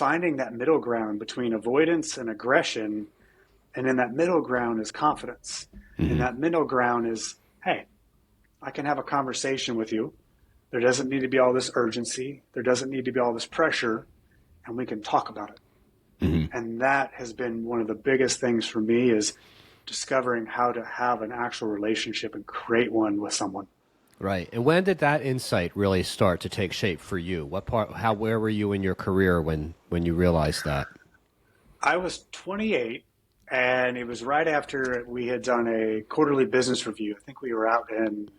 finding that middle ground between avoidance and aggression. And in that middle ground is confidence. And that middle ground is, hey, I can have a conversation with you. There doesn't need to be all this urgency. There doesn't need to be all this pressure. And we can talk about it. And that has been one of the biggest things for me, is discovering how to have an actual relationship and create one with someone. Right. And when did that insight really start to take shape for you? Where were you in your career when you realized that? I was 28, and it was right after we had done a quarterly business review. I think we were out in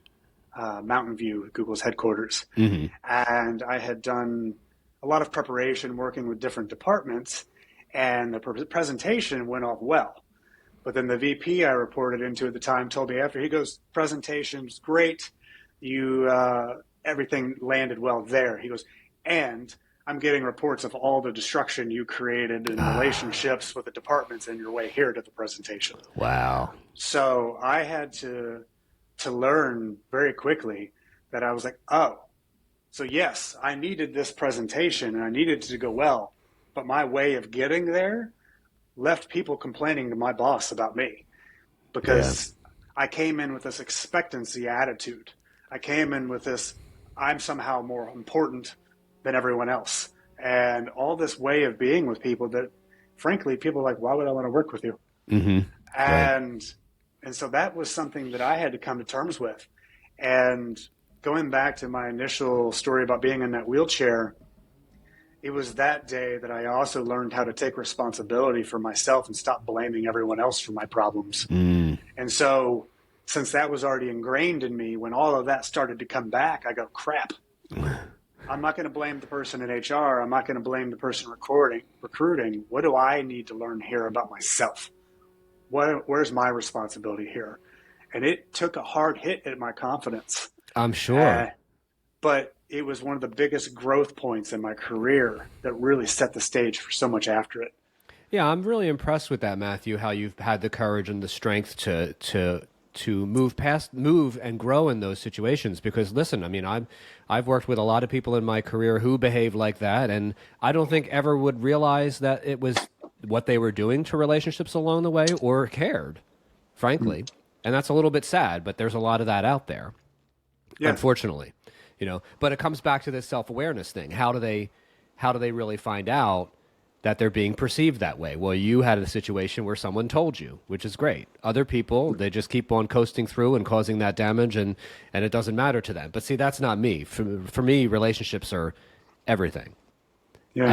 Mountain View, Google's headquarters. And I had done a lot of preparation working with different departments, and the presentation went off well. But then the VP I reported into at the time told me after, he goes, presentation's great. Everything landed well there. He goes, and I'm getting reports of all the destruction you created in relationships with the departments in your way here to the presentation. Wow. So I had to learn very quickly that I was like, oh, so yes, I needed this presentation and I needed it to go well, but my way of getting there left people complaining to my boss about me, because I came in with this expectancy attitude. I came in with this, I'm somehow more important than everyone else. And all this way of being with people that, frankly, people are like, why would I want to work with you? And so that was something that I had to come to terms with. And going back to my initial story about being in that wheelchair, it was that day that I also learned how to take responsibility for myself and stop blaming everyone else for my problems. And so since that was already ingrained in me, when all of that started to come back, I go, crap. I'm not going to blame the person in HR. I'm not going to blame the person recruiting. What do I need to learn here about myself? Where's my responsibility here? And it took a hard hit at my confidence. I'm sure. But it was one of the biggest growth points in my career that really set the stage for so much after it. Yeah, I'm really impressed with that, Matthew, how you've had the courage and the strength to move and grow in those situations. Because listen, I mean, I've worked with a lot of people in my career who behave like that, and I don't think ever would realize that it was what they were doing to relationships along the way or cared, frankly. And that's a little bit sad, but there's a lot of that out there, unfortunately. You know, but it comes back to this self-awareness thing. How do they really find out that they're being perceived that way? Well, you had a situation where someone told you, which is great. Other people, they just keep on coasting through and causing that damage, and it doesn't matter to them. But see, that's not me. For me, relationships are everything. Yeah.